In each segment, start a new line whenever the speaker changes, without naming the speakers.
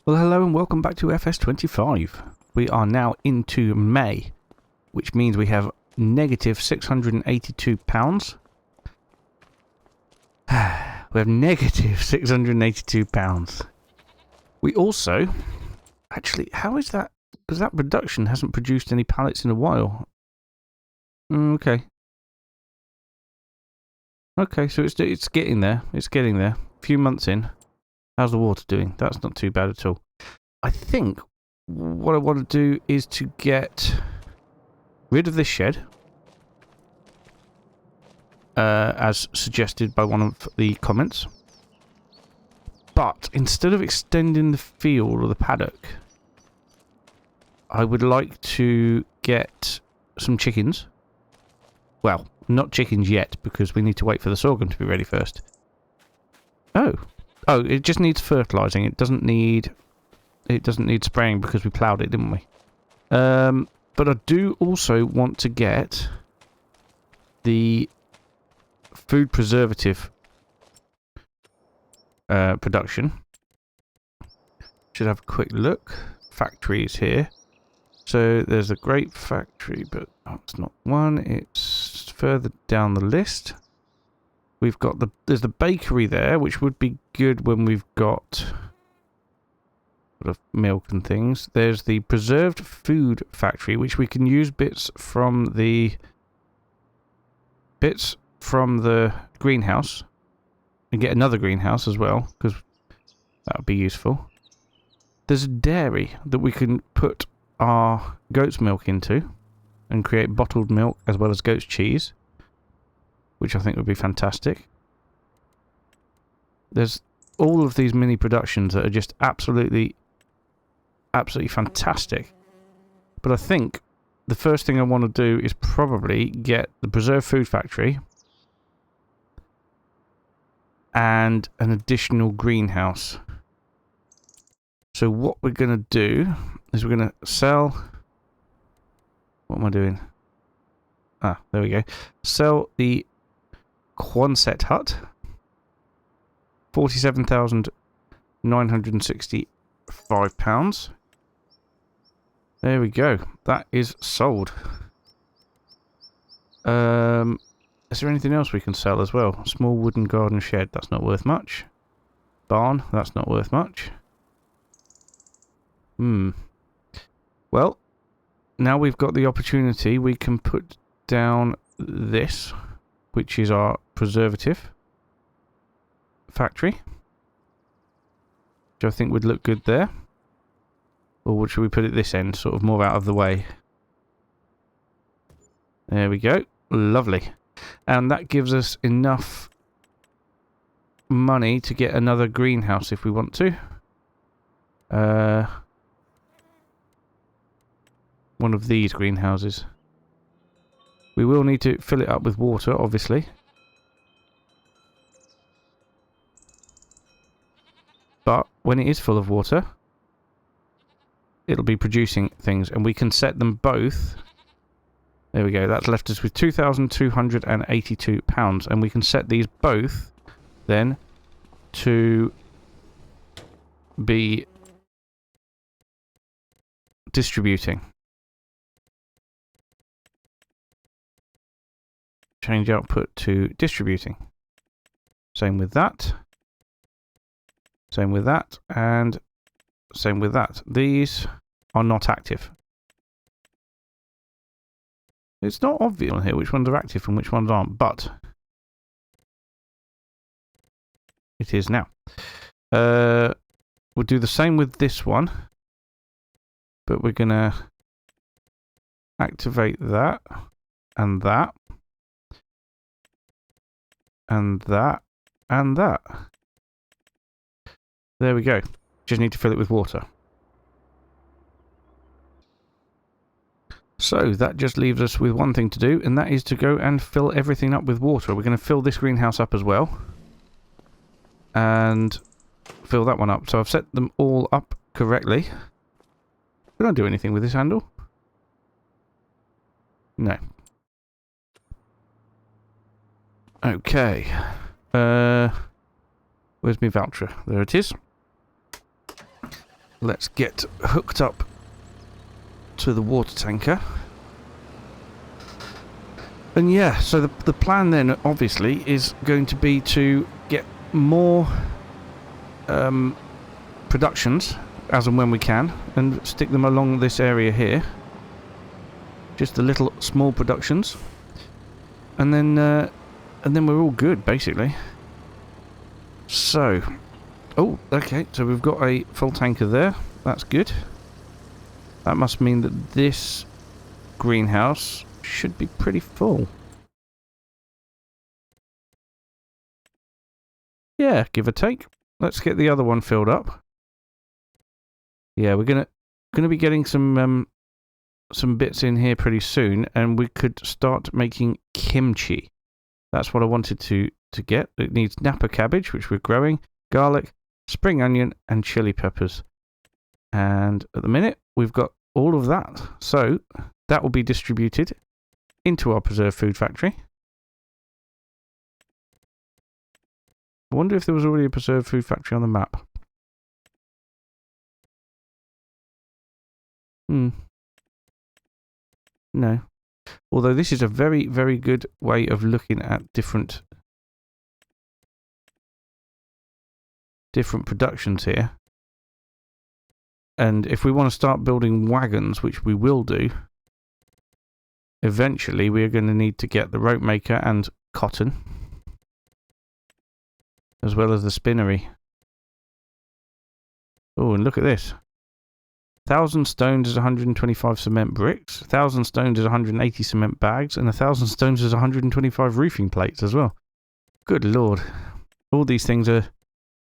Well, hello and welcome back to FS25. We are now into May, which means we have negative £682. We have negative £682. We also... Actually, how is that? Because that production hasn't produced any pallets in a while. Okay. Okay, so it's getting there. It's getting there. A few months in. How's the water doing? That's not too bad at all. I think what I want to do is to get rid of this shed. As suggested by one of the comments. But instead of extending the field or the paddock, I would like to get some chickens. Well, not chickens yet, because we need to wait for the sorghum to be ready first. Oh, it just needs fertilising. It doesn't need spraying because we ploughed it, didn't we? But I do also want to get the food preservative production. Should have a quick look. Factories here. So there's a grape factory, but it's not one. It's further down the list. We've got there's the bakery there, which would be good when we've got sort of milk and things. There's the preserved food factory, which we can use bits from the greenhouse and get another greenhouse as well, because that would be useful. There's a dairy that we can put our goat's milk into and create bottled milk as well as goat's cheese, which I think would be fantastic. There's all of these mini productions that are just absolutely fantastic. But I think the first thing I want to do is probably get the preserved food factory and an additional greenhouse. So what we're going to do is we're going to sell... What am I doing? Ah, there we go. Sell the Quonset hut. £47,965. There we go. That is sold. Is there anything else we can sell as well? Small wooden garden shed. That's not worth much. Barn. That's not worth much. Well, now we've got the opportunity, we can put down this, which is our preservative factory, which I think would look good there. Or should we put it this end, sort of more out of the way? There we go. Lovely. And that gives us enough money to get another greenhouse if we want to. One of these greenhouses. We will need to fill it up with water, obviously. But when it is full of water, it'll be producing things, and we can set them both. There we go. That's left us with £2,282, and we can set these both then to be distributing. Change output to distributing. Same with that. Same with that. And same with that. These are not active. It's not obvious on here which ones are active and which ones aren't, but it is now. We'll do the same with this one, but we're going to activate that and that and that and that. There we go. Just need to fill it with water. So that just leaves us with one thing to do, and that is to go and fill everything up with water. We're going to fill this greenhouse up as well. And fill that one up. So I've set them all up correctly. Did I do anything with this handle? No. Okay. Where's my voucher? There it is. let's get hooked up to the water tanker. And yeah, so the plan then obviously is going to be to get more productions as and when we can and stick them along this area here. Just the little small productions. And then we're all good basically. So, oh, okay, so we've got a full tanker there. That's good. That must mean that this greenhouse should be pretty full. Yeah, give or take. Let's get the other one filled up. Yeah, we're gonna be getting some bits in here pretty soon, and we could start making kimchi. That's what I wanted to get. It needs Napa cabbage, which we're growing, garlic, spring onion, and chili peppers. And at the minute, we've got all of that. So that will be distributed into our preserved food factory. I wonder if there was already a preserved food factory on the map. No. Although this is a very, very good way of looking at different productions here. And if we want to start building wagons, which we will do, eventually we are going to need to get the rope maker and cotton, as well as the spinnery. Oh, and look at this. 1,000 stones is 125 cement bricks, 1,000 stones is 180 cement bags, and 1,000 stones is 125 roofing plates as well. Good lord. All these things are...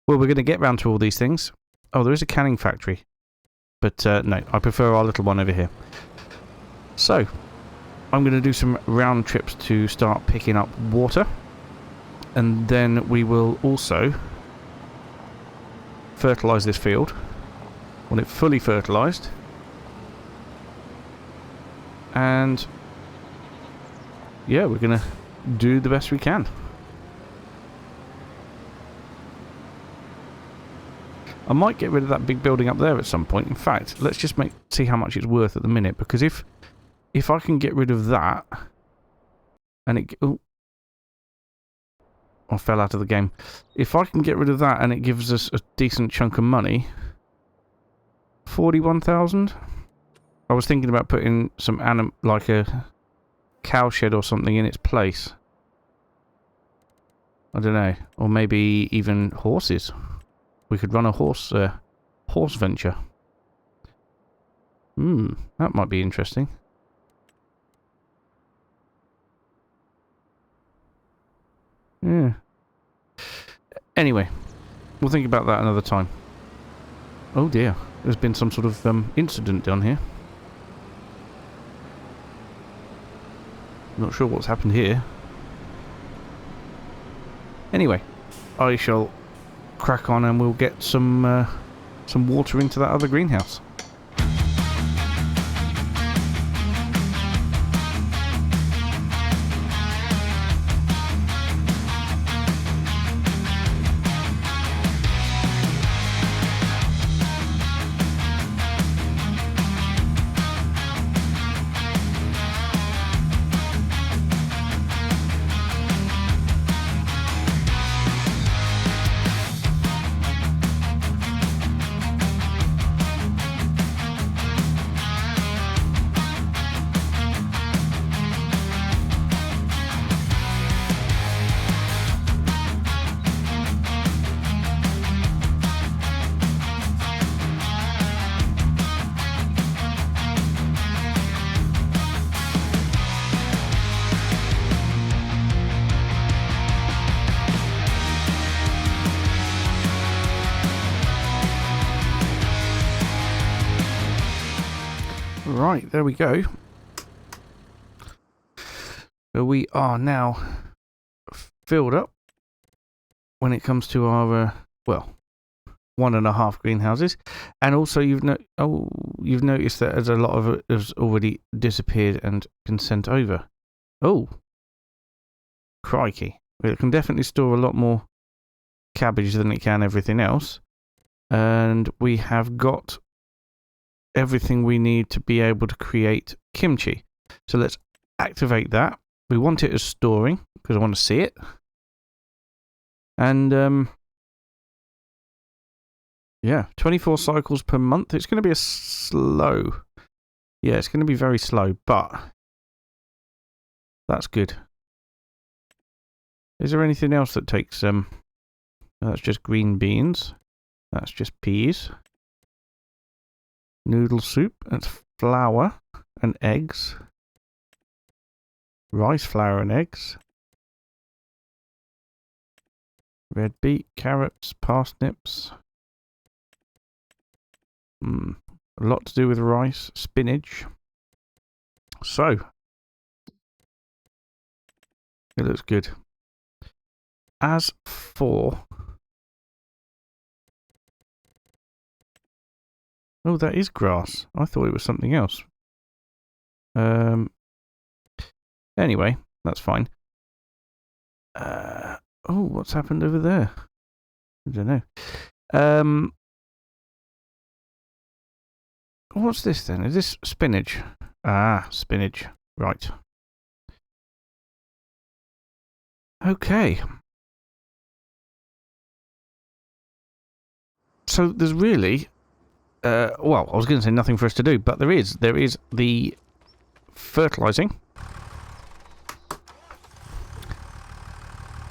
Well, we're going to get round to all these things. Oh, there is a canning factory. But no, I prefer our little one over here. So, I'm going to do some round trips to start picking up water. And then we will also fertilise this field. Want it fully fertilised. And yeah, we're going to do the best we can. I might get rid of that big building up there at some point. In fact, let's just see how much it's worth at the minute. Because if I can get rid of that, and it... Oh, I fell out of the game. If I can get rid of that and it gives us a decent chunk of money... 41,000? I was thinking about putting some like a cow shed or something in its place. I don't know. Or maybe even horses. We could run a horse venture. That might be interesting. Yeah. Anyway, we'll think about that another time. Oh dear, there's been some sort of incident down here. Not sure what's happened here. Anyway, I shall crack on and we'll get some water into that other greenhouse. Right, there we go. So we are now filled up when it comes to our, well, 1.5 greenhouses. And also you've noticed that as a lot of it has already disappeared and been sent over. Oh, crikey. Well, it can definitely store a lot more cabbage than it can everything else. And we have got everything we need to be able to create kimchi. So let's activate that. We want it as storing because I want to see it. And yeah, 24 cycles per month. It's going to be a slow. Yeah, it's going to be very slow, but that's good. Is there anything else that takes that's just green beans. That's just peas. Noodle soup. That's flour and eggs. Rice, flour and eggs. Red beet, carrots, parsnips. A lot to do with rice, spinach. So, it looks good. As for... Oh, that is grass. I thought it was something else. Anyway, that's fine. Oh, what's happened over there? I don't know. What's this then? Is this spinach? Ah, spinach. Right. Okay. So there's really... well, I was going to say nothing for us to do, but there is. There is the fertilising.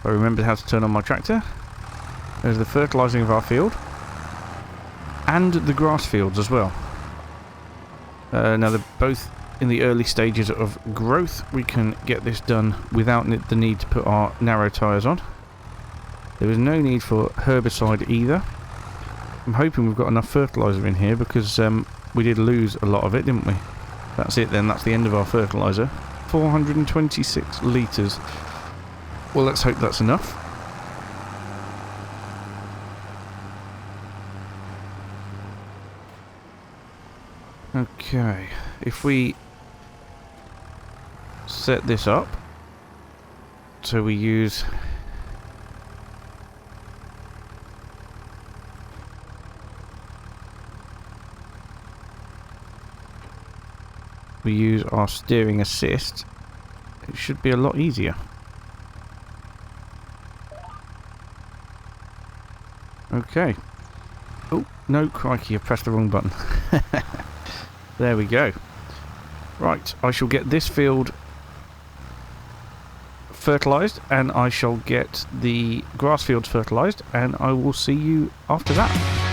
I remembered how to turn on my tractor. There's the fertilising of our field. And the grass fields as well. Now they're both in the early stages of growth. We can get this done without the need to put our narrow tyres on. There is no need for herbicide either. I'm hoping we've got enough fertiliser in here because we did lose a lot of it, didn't we? That's it then, that's the end of our fertiliser. 426 litres. Well, let's hope that's enough. Okay, if we set this up, so we use our steering assist, it should be a lot easier. Okay. Oh, no, crikey, I pressed the wrong button. There we go. Right, I shall get this field fertilised, and I shall get the grass fields fertilised, and I will see you after that.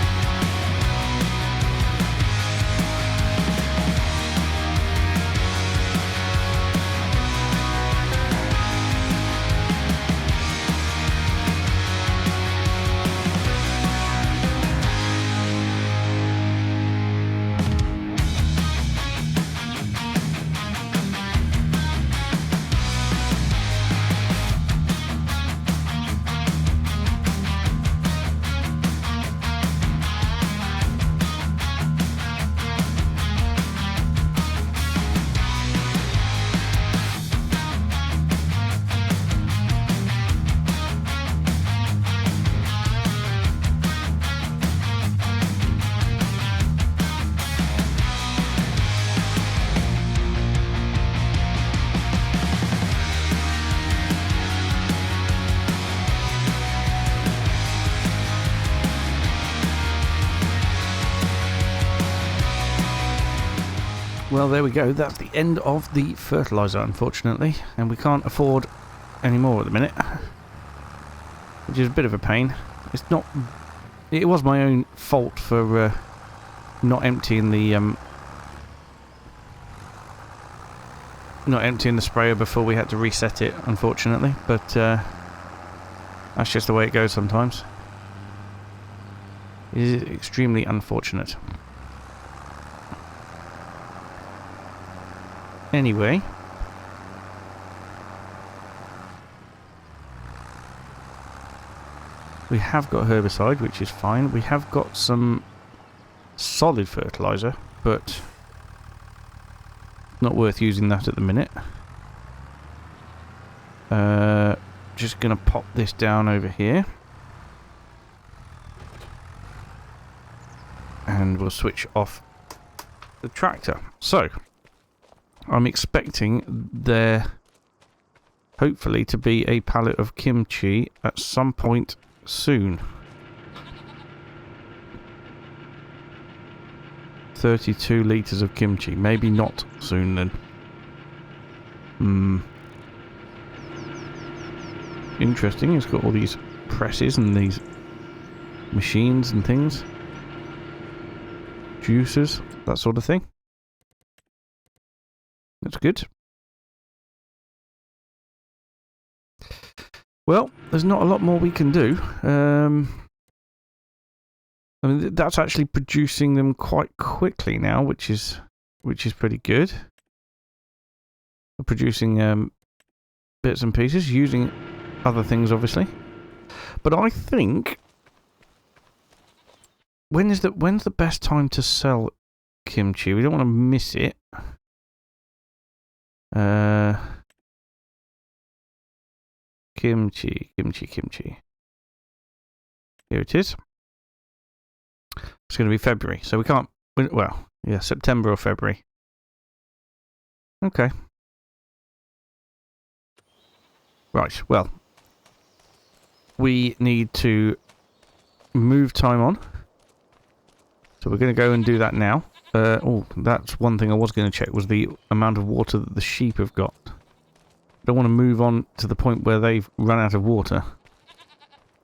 Well, there we go. That's the end of the fertiliser, unfortunately. And we can't afford any more at the minute. Which is a bit of a pain. It's not... It was my own fault for not emptying the... not emptying the sprayer before we had to reset it, unfortunately. But that's just the way it goes sometimes. It is extremely unfortunate. Anyway, we have got herbicide, which is fine. We have got some solid fertiliser, but not worth using that at the minute. Just going to pop this down over here. And we'll switch off the tractor. So, I'm expecting there, hopefully, to be a pallet of kimchi at some point soon. 32 litres of kimchi. Maybe not soon then. Interesting. It's got all these presses and these machines and things. Juicers, that sort of thing. That's good. Well, there's not a lot more we can do. I mean, that's actually producing them quite quickly now, which is pretty good. We're producing bits and pieces, using other things, obviously. But I think when's the best time to sell kimchi? We don't want to miss it. Kimchi. Here it is. It's going to be February, so we can't... Well, yeah, September or February. Okay. Right, well. We need to move time on. So we're going to go and do that now. Oh, that's one thing I was going to check, was the amount of water that the sheep have got. I don't want to move on to the point where they've run out of water.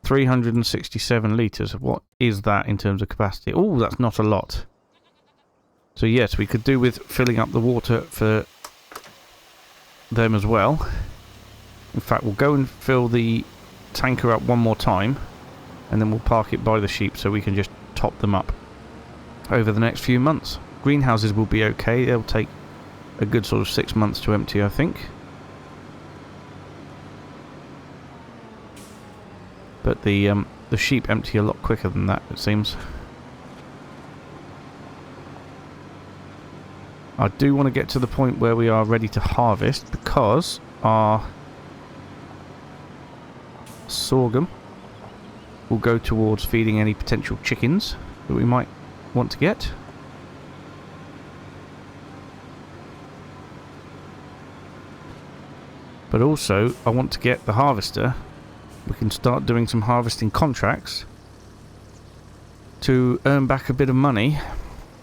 367 litres. What is that in terms of capacity? Oh, that's not a lot. So yes, we could do with filling up the water for them as well. In fact, we'll go and fill the tanker up one more time, and then we'll park it by the sheep so we can just top them up over the next few months. Greenhouses will be okay. They'll take a good sort of 6 months to empty, I think. But the sheep empty a lot quicker than that, it seems. I do want to get to the point where we are ready to harvest, because our sorghum will go towards feeding any potential chickens that we might want to get. But also, I want to get the harvester. We can start doing some harvesting contracts to earn back a bit of money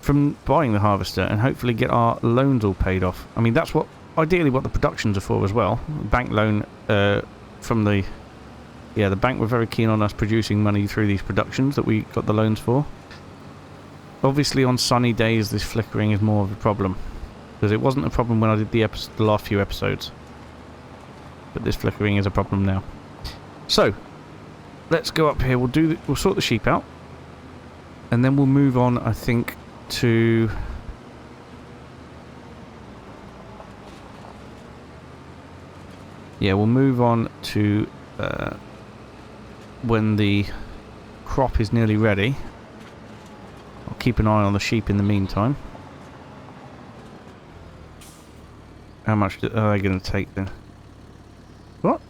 from buying the harvester, and hopefully get our loans all paid off. I mean, that's what ideally what the productions are for as well. Bank loan from the bank were very keen on us producing money through these productions that we got the loans for. Obviously, on sunny days, this flickering is more of a problem, because it wasn't a problem when I did the last few episodes. But this flickering is a problem now. So, let's go up here. We'll sort the sheep out, and then we'll move on, I think, to... Yeah, we'll move on to when the crop is nearly ready. I'll keep an eye on the sheep in the meantime. How much are they going to take then? What?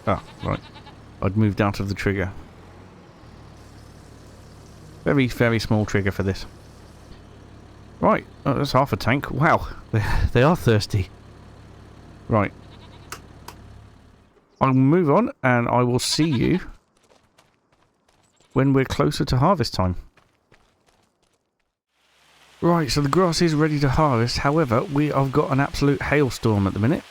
Ah, right. I'd moved out of the trigger. Very, very small trigger for this. Right, oh, that's half a tank. Wow, they are thirsty. Right. I'll move on, and I will see you when we're closer to harvest time. Right, so the grass is ready to harvest. However, we have got an absolute hailstorm at the minute.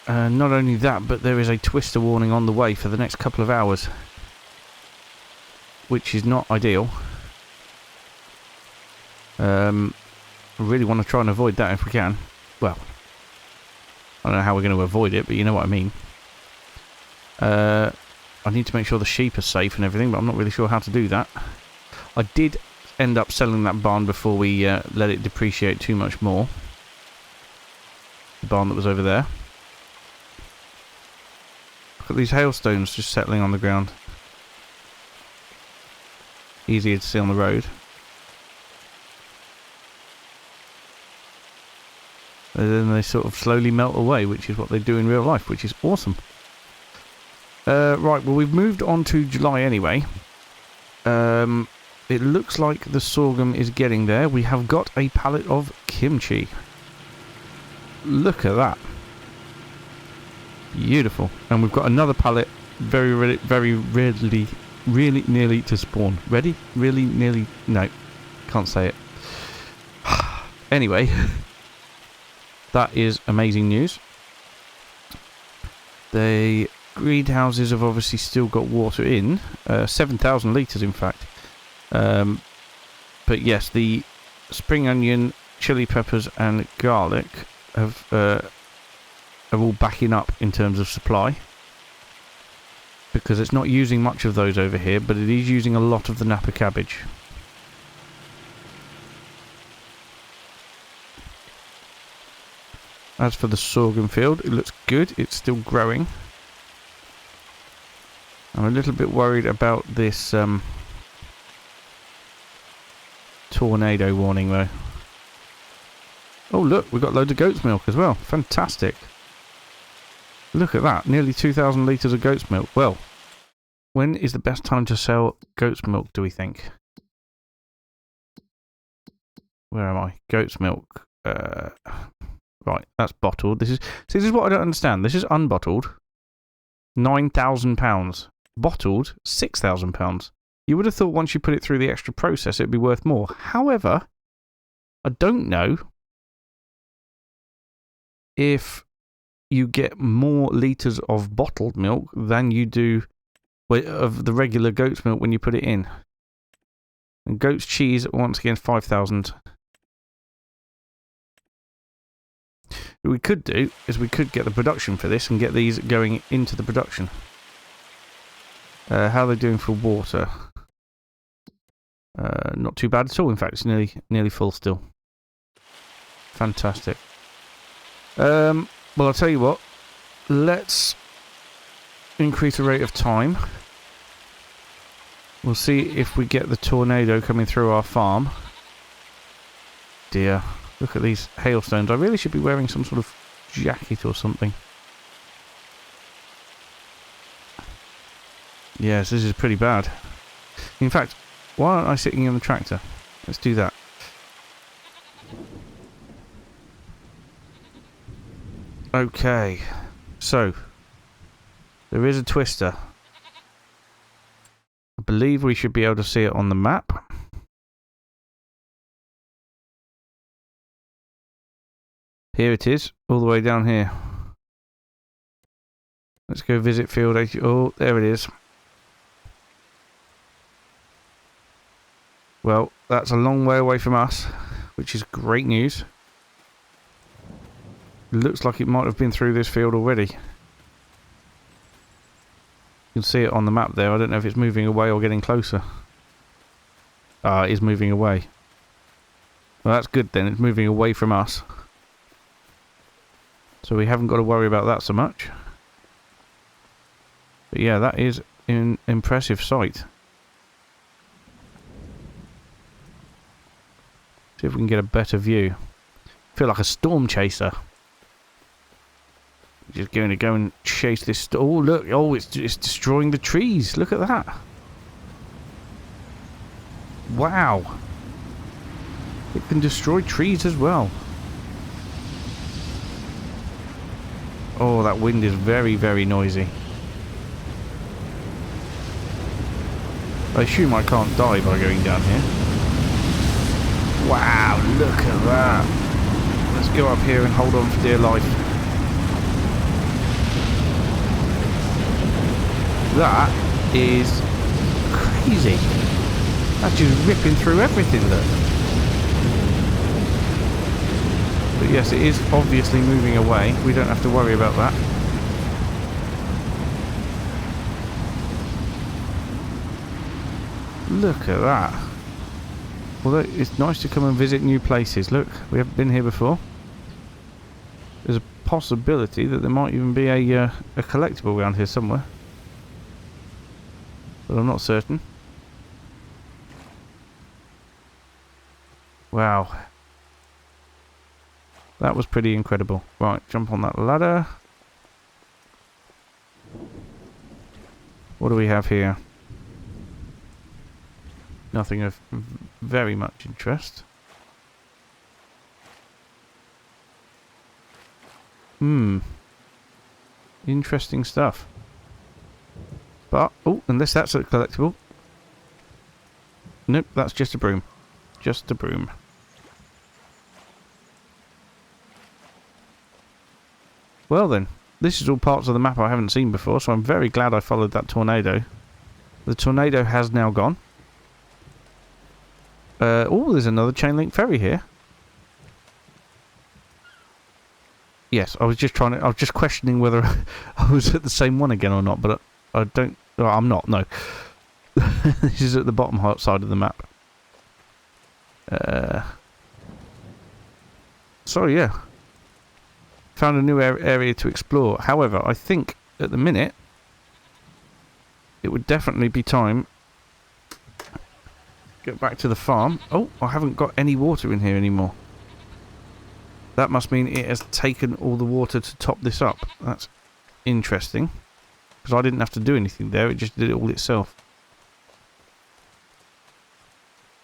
Not only that, but there is a twister warning on the way for the next couple of hours, which is not ideal. I really want to try and avoid that if we can. Well, I don't know how we're going to avoid it, but you know what I mean. I need to make sure the sheep are safe and everything, but I'm not really sure how to do that. I did end up selling that barn before we let it depreciate too much more. The barn that was over there. Look at these hailstones just settling on the ground. Easier to see on the road. And then they sort of slowly melt away, which is what they do in real life, which is awesome. Right, well, we've moved on to July anyway. it looks like the sorghum is getting there. We have got a pallet of kimchi. Look at that. Beautiful. And we've got another pallet very really nearly to spawn. Ready? Really nearly... No. Can't say it. Anyway. That is amazing news. The greenhouses have obviously still got water in. 7,000 litres in fact. But yes, the spring onion, chili peppers and garlic have... are all backing up in terms of supply, because it's not using much of those over here, but it is using a lot of the Napa cabbage. As for the sorghum field, it looks good. It's still growing. I'm a little bit worried about this tornado warning though. Oh look, we've got loads of goat's milk as well. Fantastic. Look at that, nearly 2,000 litres of goat's milk. Well, when is the best time to sell goat's milk, do we think? Where am I? Goat's milk. Right, that's bottled. This is what I don't understand. This is unbottled. £9,000. Bottled, £6,000. You would have thought once you put it through the extra process, it'd be worth more. However, I don't know if you get more litres of bottled milk than you do of the regular goat's milk when you put it in. And goat's cheese, once again, 5,000. What we could do is we could get the production for this and get these going into the production. How are they doing for water? Not too bad at all. In fact, it's nearly full still. Fantastic. Well, I'll tell you what. Let's increase the rate of time. We'll see if we get the tornado coming through our farm. Dear, look at these hailstones. I really should be wearing some sort of jacket or something. Yes, this is pretty bad. In fact, why aren't I sitting in the tractor? Let's do that. Okay, so there is a twister. I believe we should be able to see it on the map. Here it is, all the way down here. Let's go visit field 80. Oh, there it is. Well, that's a long way away from us, which is great news. Looks like it might have been through this field already. You can see it on the map there. I don't know if it's moving away or getting closer. Ah, it is moving away. Well, that's good then. It's moving away from us. So we haven't got to worry about that so much. But yeah, that is an impressive sight. See if we can get a better view. I feel like a storm chaser. Just going to go and chase this. Oh, look. Oh, it's destroying the trees. Look at that. Wow. It can destroy trees as well. Oh, that wind is very, very noisy. I assume I can't die by going down here. Wow, look at that. Let's go up here and hold on for dear life. That is crazy. That's just ripping through everything, look. But yes, it is obviously moving away. We don't have to worry about that. Look at that. Well, it's nice to come and visit new places. Look, we haven't been here before. There's a possibility that there might even be a collectible around here somewhere. But I'm not certain. Wow. That was pretty incredible. Right, jump on that ladder. What do we have here? Nothing of very much interest. Interesting stuff. But, oh, unless that's a collectible. Nope, that's just a broom. Just a broom. Well then, this is all parts of the map I haven't seen before, so I'm very glad I followed that tornado. The tornado has now gone. Oh, there's another chain link ferry here. Yes, I was just questioning whether I was at the same one again or not, but I don't... Well, I'm not, no. This is at the bottom side of the map. So, yeah. Found a new area to explore. However, I think at the minute it would definitely be time to get back to the farm. Oh, I haven't got any water in here anymore. That must mean it has taken all the water to top this up. That's interesting. Because I didn't have to do anything there. It just did it all itself.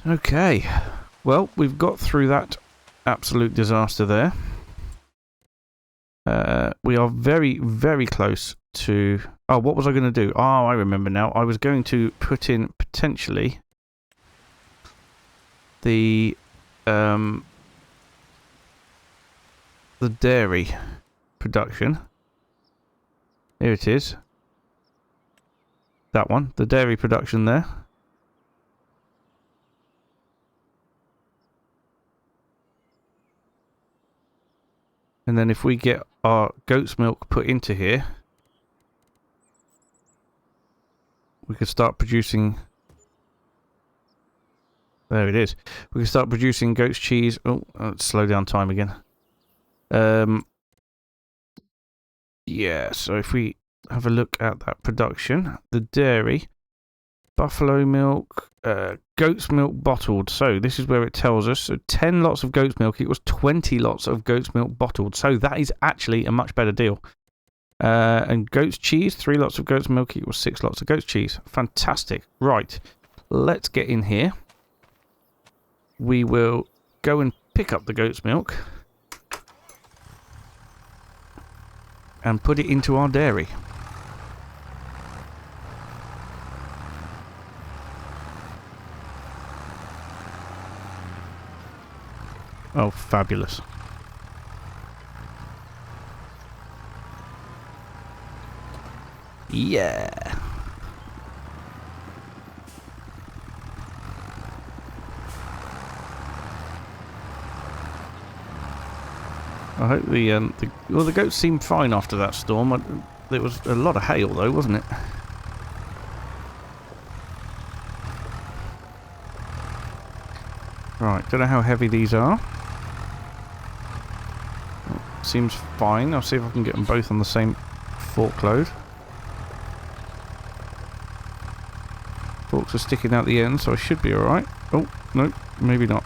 Okay. Well, we've got through that absolute disaster there. We are very, very close to... Oh, what was I going to do? Oh, I remember now. I was going to put in, potentially, the dairy production. Here it is. That one. The dairy production there. And then if we get our goat's milk put into here, we could start producing... There it is. We can start producing goat's cheese. Oh, let's slow down time again. Yeah, so if we have a look at that production, the dairy, buffalo milk, goat's milk bottled. So this is where it tells us, so 10 lots of goat's milk equals 20 lots of goat's milk bottled. So that is actually a much better deal. And goat's cheese, 3 lots of goat's milk equals 6 lots of goat's cheese. Fantastic. Right, let's get in here. We will go and pick up the goat's milk and put it into our dairy. Oh, fabulous. Yeah. I hope the goats seemed fine after that storm. There was a lot of hail though, wasn't it? Right, don't know how heavy these are. Seems fine. I'll see if I can get them both on the same fork load. Forks are sticking out the end, so I should be alright. Oh, no, maybe not.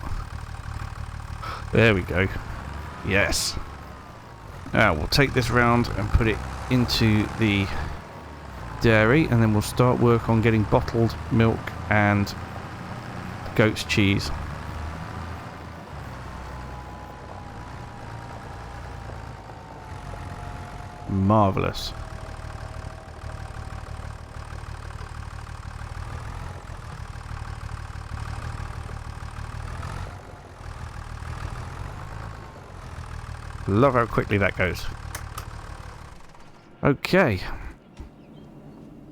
There we go. Yes. Now we'll take this round and put it into the dairy, and then we'll start work on getting bottled milk and goat's cheese. Marvellous. Love how quickly that goes. Okay.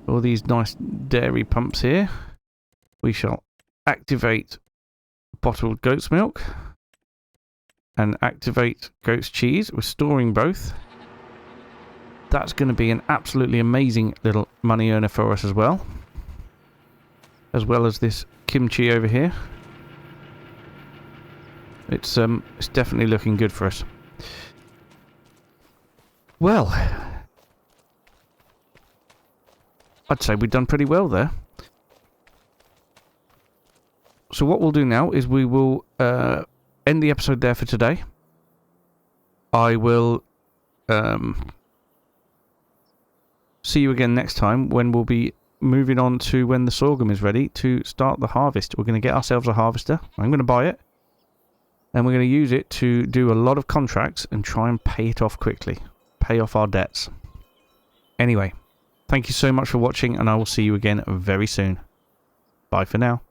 All these nice dairy pumps here. We shall activate bottled goat's milk and activate goat's cheese. We're storing both. That's going to be an absolutely amazing little money earner for us as well as this kimchi over here. It's definitely looking good for us. Well, I'd say we've done pretty well there. So what we'll do now is we will end the episode there for today. I will see you again next time when we'll be moving on to when the sorghum is ready to start the harvest. We're going to get ourselves a harvester. I'm going to buy it. And we're going to use it to do a lot of contracts and try and pay it off quickly. Pay off our debts. Anyway, thank you so much for watching, and I will see you again very soon. Bye for now.